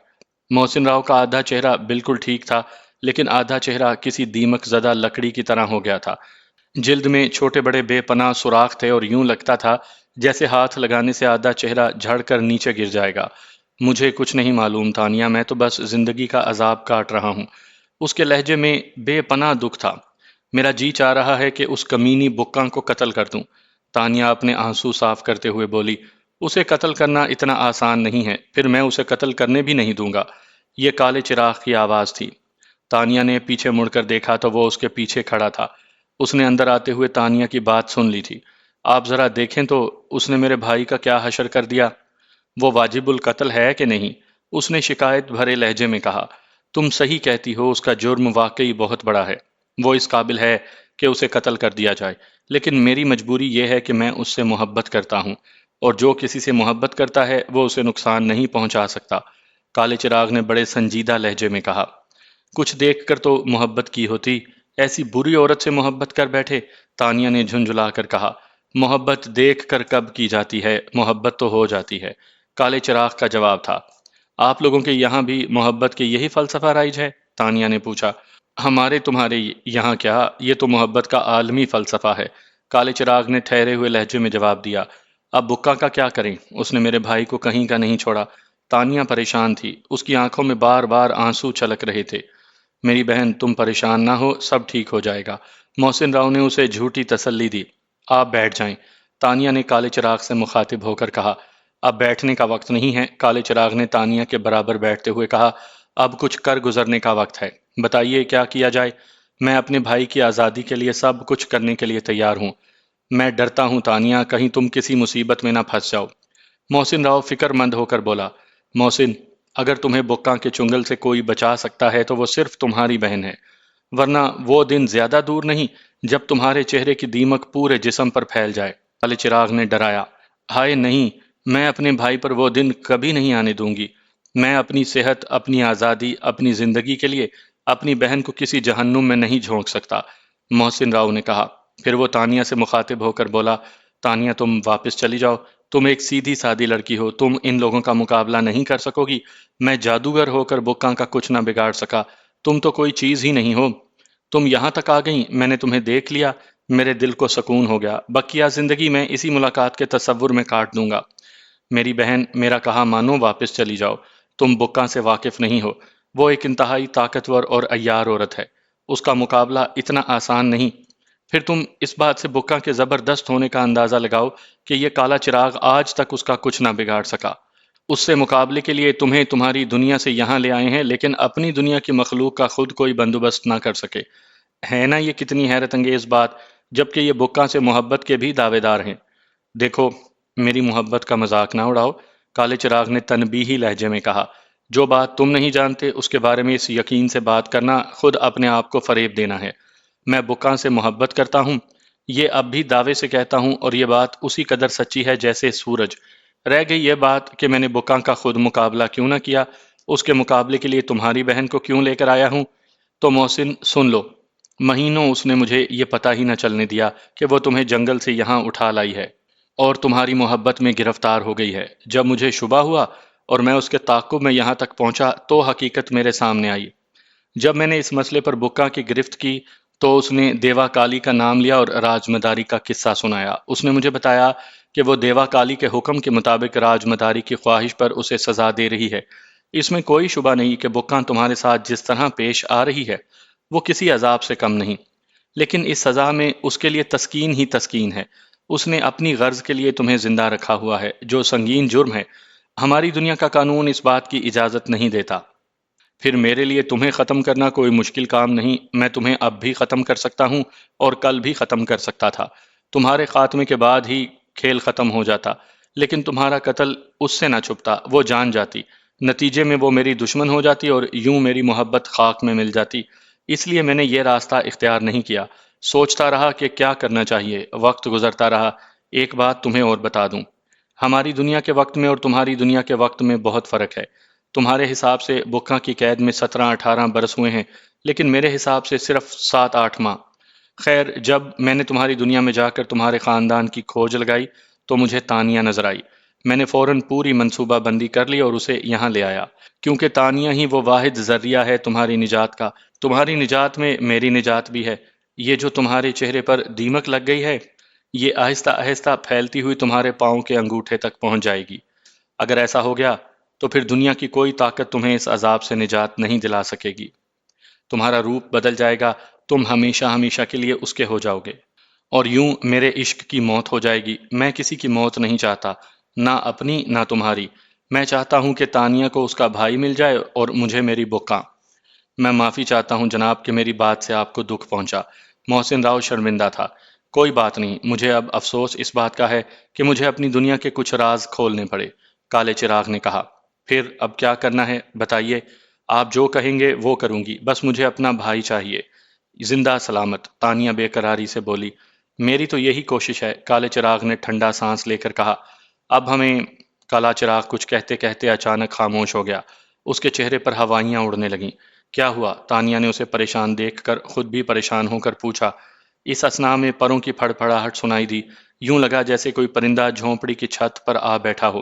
[SPEAKER 1] محسن راؤ کا آدھا چہرہ بالکل ٹھیک تھا، لیکن آدھا چہرہ کسی دیمک زدہ لکڑی کی طرح ہو گیا تھا۔ جلد میں چھوٹے بڑے بے پناہ سوراخ تھے اور یوں لگتا تھا جیسے ہاتھ لگانے سے آدھا چہرہ جھڑ کر نیچے گر جائے گا۔ مجھے کچھ نہیں معلوم تانیہ، میں تو بس زندگی کا عذاب کاٹ رہا ہوں۔ اس کے لہجے میں بے پناہ دکھ تھا۔ میرا جی چاہ رہا ہے کہ اس کمینی بکاں کو قتل کر دوں۔ تانیہ اپنے آنسو صاف کرتے ہوئے بولی، اسے قتل کرنا اتنا آسان نہیں ہے، پھر میں اسے قتل کرنے بھی نہیں دوں گا۔ یہ کالے چراغ کی آواز تھی۔ تانیہ نے پیچھے مڑ کر دیکھا تو وہ اس کے پیچھے کھڑا تھا۔ اس نے اندر آتے ہوئے تانیہ کی بات سن لی تھی۔ آپ ذرا دیکھیں تو اس نے میرے بھائی کا کیا حشر کر دیا۔ وہ واجب القتل ہے کہ نہیں؟ اس نے شکایت بھرے لہجے میں کہا۔ تم صحیح کہتی ہو، اس کا جرم واقعی بہت بڑا ہے، وہ اس قابل ہے کہ اسے قتل کر دیا جائے، لیکن میری مجبوری یہ ہے کہ میں اس سے محبت کرتا ہوں، اور جو کسی سے محبت کرتا ہے وہ اسے نقصان نہیں پہنچا سکتا۔ کالے چراغ نے بڑے سنجیدہ لہجے میں کہا۔ کچھ دیکھ کر تو محبت کی ہوتی، ایسی بری عورت سے محبت کر بیٹھے؟ تانیہ نے جھنجھلا کر کہا۔ محبت دیکھ کر کب کی جاتی ہے، محبت تو ہو جاتی ہے، کالے چراغ کا جواب تھا۔ آپ لوگوں کے یہاں بھی محبت کے یہی فلسفہ رائج ہے؟ تانیہ نے پوچھا۔ ہمارے تمہارے یہاں کیا، یہ تو محبت کا عالمی فلسفہ ہے، کالے چراغ نے ٹھہرے ہوئے لہجے میں جواب دیا۔ اب بکا کا کیا کریں؟ اس نے میرے بھائی کو کہیں کا نہیں چھوڑا۔ تانیہ پریشان تھی، اس کی آنکھوں میں بار بار آنسو چھلک رہے تھے۔ میری بہن، تم پریشان نہ ہو، سب ٹھیک ہو جائے گا، محسن راؤ نے اسے جھوٹی تسلی دی۔ آپ بیٹھ جائیں، تانیہ نے کالے چراغ سے مخاطب ہو کر کہا۔ اب بیٹھنے کا وقت نہیں ہے، کالے چراغ نے تانیہ کے برابر بیٹھتے ہوئے کہا۔ اب کچھ کر گزرنے کا وقت ہے، بتائیے کیا کیا جائے؟ میں اپنے بھائی کی آزادی کے لیے سب کچھ کرنے کے لیے تیار ہوں۔ میں ڈرتا ہوں تانیہ، کہیں تم کسی مصیبت میں نہ پھنس جاؤ۔ محسن راؤ فکر مند ہو کر بولا۔ محسن، اگر تمہیں بکا کے چنگل سے کوئی بچا سکتا ہے تو وہ صرف تمہاری بہن ہے، ورنہ وہ دن زیادہ دور نہیں جب تمہارے چہرے کی دیمک پورے جسم پر پھیل جائے۔ کالے چراغ نے ڈرایا۔ ہائے نہیں، میں اپنے بھائی پر وہ دن کبھی نہیں آنے دوں گی۔ میں اپنی صحت، اپنی آزادی، اپنی زندگی کے لیے اپنی بہن کو کسی جہنم میں نہیں جھونک سکتا، محسن راؤ نے کہا۔ پھر وہ تانیہ سے مخاطب ہو کر بولا۔ تانیہ، تم واپس چلی جاؤ، تم ایک سیدھی سادی لڑکی ہو، تم ان لوگوں کا مقابلہ نہیں کر سکو گی۔ میں جادوگر ہو کر بکا کا کچھ نہ بگاڑ سکا، تم تو کوئی چیز ہی نہیں ہو۔ تم یہاں تک آ گئیں، میں نے تمہیں دیکھ لیا، میرے دل کو سکون ہو گیا، بقیہ زندگی میں اسی ملاقات کے تصور میں کاٹ دوں گا۔ میری بہن، میرا کہا مانو، واپس چلی جاؤ، تم بکا سے واقف نہیں ہو، وہ ایک انتہائی طاقتور اور عیار عورت ہے، اس کا مقابلہ اتنا آسان نہیں۔ پھر تم اس بات سے بکا کے زبردست ہونے کا اندازہ لگاؤ کہ یہ کالا چراغ آج تک اس کا کچھ نہ بگاڑ سکا۔ اس سے مقابلے کے لیے تمہیں تمہاری دنیا سے یہاں لے آئے ہیں، لیکن اپنی دنیا کی مخلوق کا خود کوئی بندوبست نہ کر سکے۔ ہے نا یہ کتنی حیرت انگیز بات، جبکہ یہ بکا سے محبت کے بھی دعوے دار ہیں۔ دیکھو، میری محبت کا مذاق نہ اڑاؤ، کالے چراغ نے تنبیہی لہجے میں کہا۔ جو بات تم نہیں جانتے اس کے بارے میں اس یقین سے بات کرنا خود اپنے آپ کو فریب دینا ہے۔ میں بکا سے محبت کرتا ہوں، یہ اب بھی دعوے سے کہتا ہوں، اور یہ بات اسی قدر سچی ہے جیسے سورج۔ رہ گئی یہ بات کہ میں نے بکا کا خود مقابلہ کیوں نہ کیا، اس کے مقابلے کے لیے تمہاری بہن کو کیوں لے کر آیا ہوں۔ تو محسن سن لو، مہینوں اس نے مجھے یہ پتہ ہی نہ چلنے دیا کہ وہ تمہیں جنگل سے یہاں اٹھا لائی ہے اور تمہاری محبت میں گرفتار ہو گئی ہے۔ جب مجھے شبہ ہوا اور میں اس کے تعاقب میں یہاں تک پہنچا تو حقیقت میرے سامنے آئی۔ جب میں نے اس مسئلے پر بکا کی گرفت کی تو اس نے دیوا کالی کا نام لیا اور راج مداری کا قصہ سنایا۔ اس نے مجھے بتایا کہ وہ دیوا کالی کے حکم کے مطابق راج مداری کی خواہش پر اسے سزا دے رہی ہے۔ اس میں کوئی شبہ نہیں کہ بکا تمہارے ساتھ جس طرح پیش آ رہی ہے وہ کسی عذاب سے کم نہیں، لیکن اس سزا میں اس کے لیے تسکین ہی تسکین ہے۔ اس نے اپنی غرض کے لیے تمہیں زندہ رکھا ہوا ہے، جو سنگین جرم ہے۔ ہماری دنیا کا قانون اس بات کی اجازت نہیں دیتا۔ پھر میرے لیے تمہیں ختم کرنا کوئی مشکل کام نہیں، میں تمہیں اب بھی ختم کر سکتا ہوں اور کل بھی ختم کر سکتا تھا۔ تمہارے خاتمے کے بعد ہی کھیل ختم ہو جاتا، لیکن تمہارا قتل اس سے نہ چھپتا، وہ جان جاتی، نتیجے میں وہ میری دشمن ہو جاتی اور یوں میری محبت خاک میں مل جاتی۔ اس لیے میں نے یہ راستہ اختیار نہیں کیا، سوچتا رہا کہ کیا کرنا چاہیے، وقت گزرتا رہا۔ ایک بات تمہیں اور بتا دوں، ہماری دنیا کے وقت میں اور تمہاری دنیا کے وقت میں بہت فرق ہے۔ تمہارے حساب سے بکا کی قید میں 17-18 برس ہوئے ہیں، لیکن میرے حساب سے صرف 7-8 ماہ۔ خیر، جب میں نے تمہاری دنیا میں جا کر تمہارے خاندان کی کھوج لگائی تو مجھے تانیہ نظر آئی۔ میں نے فوراً پوری منصوبہ بندی کر لی اور اسے یہاں لے آیا، کیونکہ تانیہ ہی وہ واحد ذریعہ ہے تمہاری نجات کا۔ تمہاری نجات میں میری نجات بھی ہے۔ یہ جو تمہارے چہرے پر دیمک لگ گئی ہے، یہ آہستہ آہستہ پھیلتی ہوئی تمہارے پاؤں کے انگوٹھے تک پہنچ جائے گی۔ اگر ایسا ہو گیا تو پھر دنیا کی کوئی طاقت تمہیں اس عذاب سے نجات نہیں دلا سکے گی۔ تمہارا روپ بدل جائے گا، تم ہمیشہ ہمیشہ کے لیے اس کے ہو جاؤ گے، اور یوں میرے عشق کی موت ہو جائے گی۔ میں کسی کی موت نہیں چاہتا، نہ اپنی نہ تمہاری۔ میں چاہتا ہوں کہ تانیہ کو اس کا بھائی مل جائے اور مجھے میری بکا۔ میں معافی چاہتا ہوں جناب کہ میری بات سے آپ کو دکھ پہنچا۔ محسن راؤ شرمندہ تھا۔ کوئی بات نہیں، مجھے اب افسوس اس بات کا ہے کہ مجھے اپنی دنیا کے کچھ راز کھولنے پڑے، کالے چراغ نے کہا۔ پھر اب کیا کرنا ہے بتائیے؟ آپ جو کہیں گے وہ کروں گی، بس مجھے اپنا بھائی چاہیے، زندہ سلامت، تانیہ بے قراری سے بولی۔ میری تو یہی کوشش ہے، کالے چراغ نے ٹھنڈا سانس لے کر کہا۔ اب ہمیں کالا چراغ کچھ کہتے کہتے اچانک خاموش ہو گیا۔ اس کے چہرے پر ہوائیاں اڑنے لگیں۔ کیا ہوا؟ تانیہ نے اسے پریشان دیکھ کر خود بھی پریشان ہو کر پوچھا۔ اس اثنا میں پروں کی پھڑ پھڑاہٹ سنائی دی۔ یوں لگا جیسے کوئی پرندہ جھونپڑی کی چھت پر آ بیٹھا ہو۔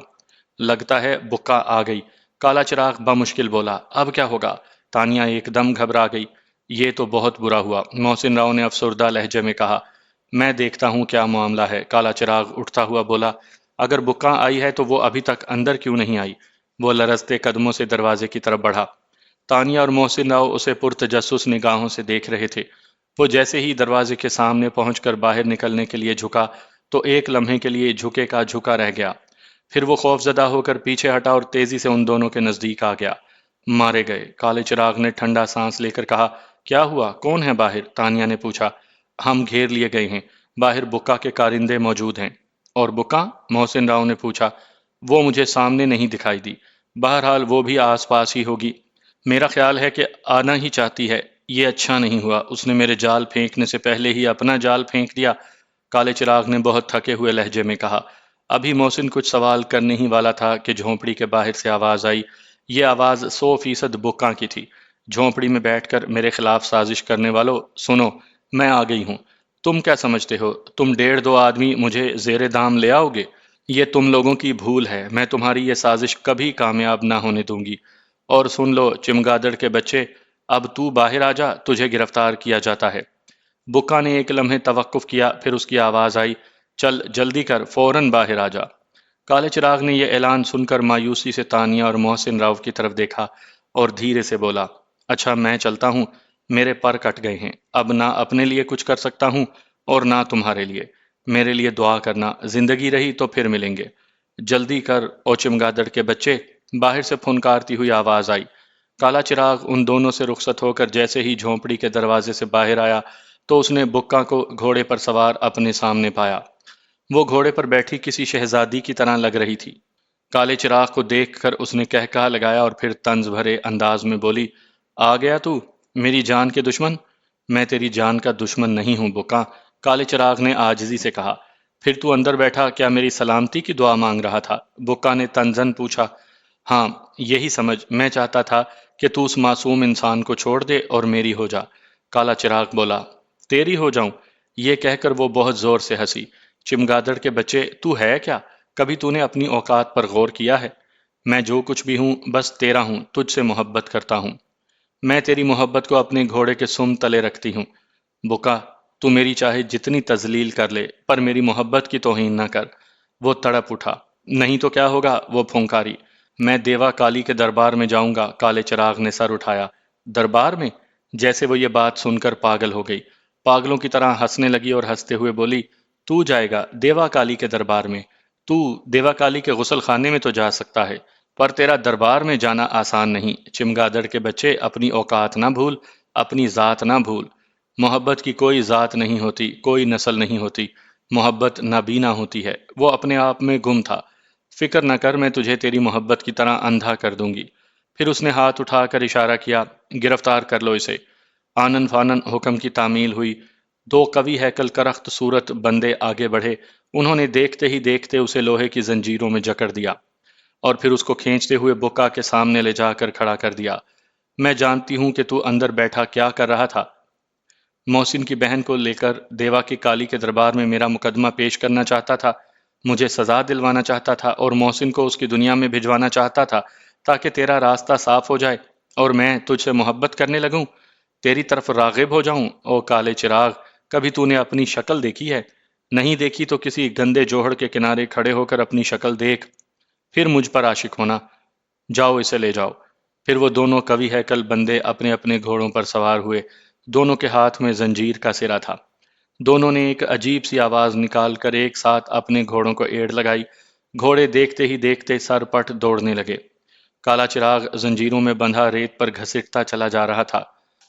[SPEAKER 1] لگتا ہے بکا آ گئی، کالا چراغ بمشکل بولا۔ اب کیا ہوگا؟ تانیہ ایک دم گھبرا گئی۔ یہ تو بہت برا ہوا، محسن راؤ نے افسردہ لہجے میں کہا۔ میں دیکھتا ہوں کیا معاملہ ہے، کالا چراغ اٹھتا ہوا بولا۔ اگر بکا آئی ہے تو وہ ابھی تک اندر کیوں نہیں آئی؟ وہ لرزتے قدموں سے دروازے کی طرف بڑھا۔ تانیہ اور محسن راؤ اسے پرتجسس نگاہوں سے دیکھ رہے تھے۔ وہ جیسے ہی دروازے کے سامنے پہنچ کر باہر نکلنے کے لیے جھکا تو ایک لمحے کے لیے جھکے کا جھکا رہ گیا۔ پھر وہ خوفزدہ ہو کر پیچھے ہٹا اور تیزی سے ان دونوں کے نزدیک آ گیا۔ مارے گئے، کالے چراغ نے ٹھنڈا سانس لے کر کہا۔ کیا ہوا؟ کون ہے باہر؟ تانیہ نے پوچھا۔ ہم گھیر لیے گئے ہیں، باہر بکا کے کارندے موجود ہیں۔ اور بکا؟ محسن راؤ نے پوچھا۔ وہ مجھے سامنے نہیں دکھائی دی، بہرحال وہ بھی آس پاس ہی ہوگی۔ میرا خیال ہے کہ آنا ہی چاہتی ہے۔ یہ اچھا نہیں ہوا، اس نے میرے جال پھینکنے سے پہلے ہی اپنا جال پھینک دیا، کالے چراغ نے بہت تھکے ہوئے لہجے میں کہا۔ ابھی محسن کچھ سوال کرنے ہی والا تھا کہ جھونپڑی کے باہر سے آواز آئی۔ یہ آواز 100% بکا کی تھی۔ جھونپڑی میں بیٹھ کر میرے خلاف سازش کرنے والوں، سنو، میں آ گئی ہوں۔ تم کیا سمجھتے ہو تم 1.5-2 آدمی مجھے زیر دام لے آؤ گے؟ یہ تم لوگوں کی بھول ہے، میں تمہاری یہ سازش کبھی کامیاب نہ ہونے دوں گی۔ اور سن لو چمگادڑ کے بچے، اب تو باہر آ جا، تجھے گرفتار کیا جاتا ہے۔ بکا نے ایک لمحے توقف کیا، پھر اس کی آواز آئی، چل جلدی کر، فوراً باہر آ جا۔ کالے چراغ نے یہ اعلان سن کر مایوسی سے تانیہ اور محسن راؤ کی طرف دیکھا اور دھیرے سے بولا۔ اچھا میں چلتا ہوں، میرے پر کٹ گئے ہیں، اب نہ اپنے لیے کچھ کر سکتا ہوں اور نہ تمہارے لیے۔ میرے لیے دعا کرنا، زندگی رہی تو پھر ملیں گے۔ جلدی کر او چمگادڑ کے بچے، باہر سے پھنکارتی ہوئی آواز آئی۔ کالا چراغ ان دونوں سے رخصت ہو کر جیسے ہی جھونپڑی کے دروازے سے باہر آیا تو اس نے بکا کو گھوڑے پر سوار اپنے سامنے پایا۔ وہ گھوڑے پر بیٹھی کسی شہزادی کی طرح لگ رہی تھی۔ کالے چراغ کو دیکھ کر اس نے کہا لگایا اور پھر طنز بھرے انداز میں بولی، آ گیا تو، میری جان کے دشمن؟ میں تیری جان کا دشمن نہیں ہوں بکا، کالے چراغ نے عاجزی سے کہا۔ پھر تو اندر بیٹھا کیا میری سلامتی کی دعا مانگ رہا تھا؟ بکا نے طنزن پوچھا۔ ہاں، یہی سمجھ، میں چاہتا تھا کہ تو اس معصوم انسان کو چھوڑ دے اور میری ہو جا، کالا چراغ بولا۔ تیری ہو جاؤں؟ یہ کہہ کر وہ بہت زور سے ہنسی۔ چمگادڑ کے بچے، تو ہے کیا؟ کبھی تو نے اپنی اوقات پر غور کیا ہے؟ میں جو کچھ بھی ہوں بس تیرا ہوں، تجھ سے محبت کرتا ہوں۔ میں تیری محبت کو اپنے گھوڑے کے سم تلے رکھتی ہوں۔ بکا، تو میری چاہے جتنی تذلیل کر لے پر میری محبت کی توہین نہ کر۔ وہ تڑپ اٹھا۔ نہیں تو کیا ہوگا؟ وہ پھنکاری۔ میں دیوا کالی کے دربار میں جاؤں گا، کالے چراغ نے سر اٹھایا۔ دربار میں؟ جیسے وہ یہ بات سن کر پاگل ہو گئی، پاگلوں کی طرح ہنسنے لگی اور ہنستے ہوئے بولی، تو جائے گا دیوا کالی کے دربار میں؟ تو دیوا کالی کے غسل خانے میں تو جا سکتا ہے، پر تیرا دربار میں جانا آسان نہیں۔ چمگادڑ کے بچے، اپنی اوقات نہ بھول، اپنی ذات نہ بھول۔ محبت کی کوئی ذات نہیں ہوتی، کوئی نسل نہیں ہوتی، محبت نابینا ہوتی ہے۔ وہ اپنے آپ میں گم تھا۔ فکر نہ کر، میں تجھے تیری محبت کی طرح اندھا کر دوں گی۔ پھر اس نے ہاتھ اٹھا کر اشارہ کیا، گرفتار کر لو اسے۔ آنن فانن حکم کی تعمیل ہوئی۔ 2 قوی ہیکل کرخت صورت بندے آگے بڑھے، انہوں نے دیکھتے ہی دیکھتے اسے لوہے کی زنجیروں میں جکڑ دیا اور پھر اس کو کھینچتے ہوئے بکا کے سامنے لے جا کر کھڑا کر دیا۔ میں جانتی ہوں کہ تو اندر بیٹھا کیا کر رہا تھا۔ محسن کی بہن کو لے کر دیوا کی کالی کے دربار میں میرا مقدمہ پیش کرنا چاہتا تھا، مجھے سزا دلوانا چاہتا تھا اور محسن کو اس کی دنیا میں بھجوانا چاہتا تھا تاکہ تیرا راستہ صاف ہو جائے اور میں تجھ سے محبت کرنے لگوں، تیری طرف راغب ہو جاؤں۔ او کالے چراغ، کبھی تو نے اپنی شکل دیکھی ہے؟ نہیں دیکھی تو کسی گندے جوہڑ کے کنارے کھڑے ہو کر اپنی شکل دیکھ، پھر مجھ پر عاشق ہونا۔ جاؤ اسے لے جاؤ۔ پھر وہ دونوں قوی ہیکل بندے اپنے اپنے گھوڑوں پر سوار ہوئے، دونوں کے ہاتھ میں زنجیر کا سرا تھا۔ دونوں نے ایک عجیب سی آواز نکال کر ایک ساتھ اپنے گھوڑوں کو ایڑ لگائی۔ گھوڑے دیکھتے ہی دیکھتے سر پٹ دوڑنے لگے۔ کالا چراغ زنجیروں میں بندھا ریت پر گھسٹتا چلا جا رہا تھا۔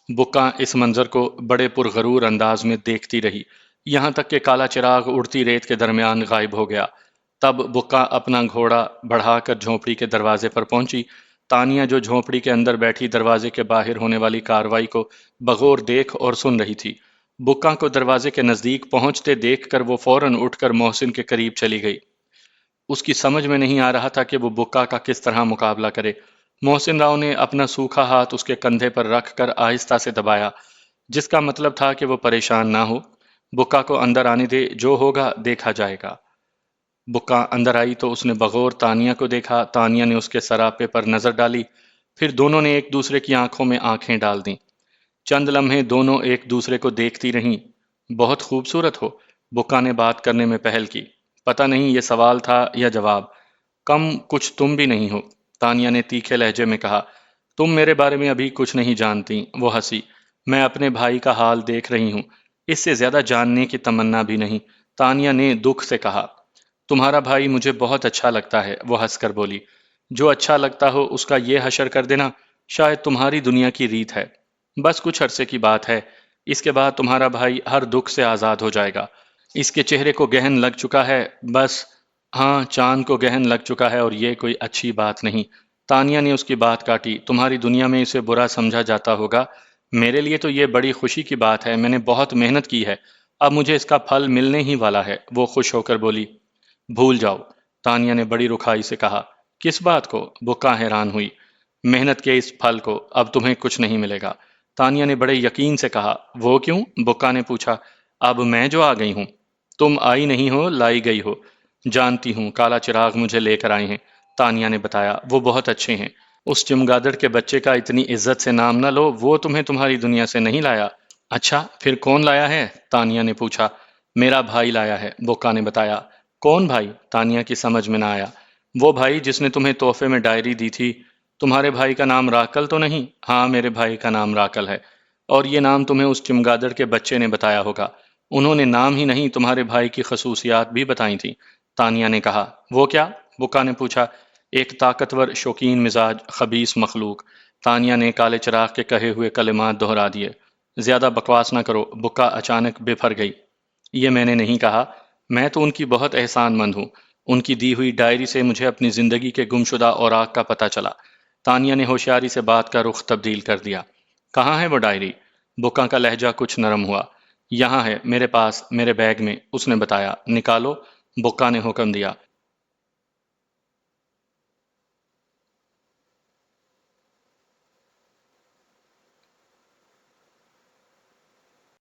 [SPEAKER 1] بکا اس منظر کو بڑے پرغرور انداز میں دیکھتی رہی، یہاں تک کہ کالا چراغ اڑتی ریت کے درمیان غائب ہو گیا۔ تب بکا اپنا گھوڑا بڑھا کر جھونپڑی کے دروازے پر پہنچی۔ تانیہ جو جھونپڑی کے اندر بیٹھی دروازے کے باہر ہونے والی کارروائی کو بغور دیکھ اور سن رہی تھی، بکا کو دروازے کے نزدیک پہنچتے دیکھ کر وہ فوراً اٹھ کر محسن کے قریب چلی گئی۔ اس کی سمجھ میں نہیں آ رہا تھا کہ وہ بکا کا کس طرح مقابلہ کرے۔ محسن راؤ نے اپنا سوکھا ہاتھ اس کے کندھے پر رکھ کر آہستہ سے دبایا، جس کا مطلب تھا کہ وہ پریشان نہ ہو۔ بکا کو اندر آنے دے، جو ہوگا دیکھا جائے گا۔ بکا اندر آئی تو اس نے بغور تانیہ کو دیکھا۔ تانیہ نے اس کے سراپے پر نظر ڈالی، پھر دونوں نے ایک دوسرے کی آنکھوں میں آنکھیں ڈال دیں۔ چند لمحے دونوں ایک دوسرے کو دیکھتی رہیں۔ بہت خوبصورت ہو، بکا نے بات کرنے میں پہل کی۔ پتہ نہیں یہ سوال تھا یا جواب۔ کم کچھ تم بھی نہیں ہو، تانیہ نے تیکھے لہجے میں کہا۔ تم میرے بارے میں ابھی کچھ نہیں جانتی، وہ ہنسی۔ میں اپنے بھائی کا حال دیکھ رہی ہوں، اس سے زیادہ جاننے کی تمنا بھی نہیں، تانیہ نے دکھ سے کہا۔ تمہارا بھائی مجھے بہت اچھا لگتا ہے، وہ ہنس کر بولی۔ جو اچھا لگتا ہو اس کا یہ حشر کر دینا شاید تمہاری دنیا کی ریت ہے۔ بس کچھ عرصے کی بات ہے، اس کے بعد تمہارا بھائی ہر دکھ سے آزاد ہو جائے گا۔ اس کے چہرے کو گہن لگ چکا ہے، بس ہاں چاند کو گہن لگ چکا ہے، اور یہ کوئی اچھی بات نہیں۔ تانیہ نے اس کی بات کاٹی۔ تمہاری دنیا میں اسے برا سمجھا جاتا ہوگا، میرے لیے تو یہ بڑی خوشی کی بات ہے، میں نے بہت محنت کی ہے، اب مجھے اس کا پھل ملنے ہی والا ہے، وہ خوش ہو کر بولی۔ بھول جاؤ، تانیہ نے بڑی رکھائی سے کہا۔ کس بات کو؟ بکا حیران ہوئی۔ محنت کے اس پھل کو، اب تمہیں کچھ نہیں ملے گا، تانیہ نے بڑے یقین سے کہا۔ وہ کیوں؟ بکا نے پوچھا۔ اب میں جو آ گئی ہوں، تم آئی نہیں ہو، لائی گئی ہو۔ جانتی ہوں، کالا چراغ مجھے لے کر آئے ہیں، تانیہ نے بتایا۔ وہ بہت اچھے ہیں۔ اس چمگادڑ کے بچے کا اتنی عزت سے نام نہ لو، وہ تمہیں تمہاری دنیا سے نہیں لایا۔ اچھا، پھر کون لایا ہے؟ تانیہ نے پوچھا۔ میرا بھائی لایا ہے، بکا نے بتایا۔ کون بھائی؟ تانیہ کی سمجھ میں نہ آیا۔ وہ بھائی جس نے تمہیں تحفے میں ڈائری دی تھی۔ تمہارے بھائی کا نام راکل تو نہیں؟ ہاں، میرے بھائی کا نام راکل ہے، اور یہ نام تمہیں اس چمگادڑ کے بچے نے بتایا ہوگا۔ انہوں نے نام ہی نہیں، تمہارے بھائی کی خصوصیات بھی بتائی تھیں، تانیہ نے کہا۔ وہ کیا؟ بکا نے پوچھا۔ ایک طاقتور، شوکین مزاج، خبیث مخلوق، تانیہ نے کالے چراغ کے کہے ہوئے کلمات دہرا دیے۔ زیادہ بکواس نہ کرو، بکا اچانک بے پھر گئی۔ یہ میں نے نہیں کہا، میں تو ان کی بہت احسان مند ہوں، ان کی دی ہوئی ڈائری سے مجھے اپنی زندگی کے گمشدہ اوراق کا پتہ چلا۔ تانیہ نے ہوشیاری سے بات کا رخ تبدیل کر دیا۔ کہاں ہے وہ ڈائری؟ بکا کا لہجہ کچھ نرم ہوا۔ یہاں ہے، میرے پاس، میرے بیگ میں، اس نے بتایا۔ نکالو، بکا نے حکم دیا۔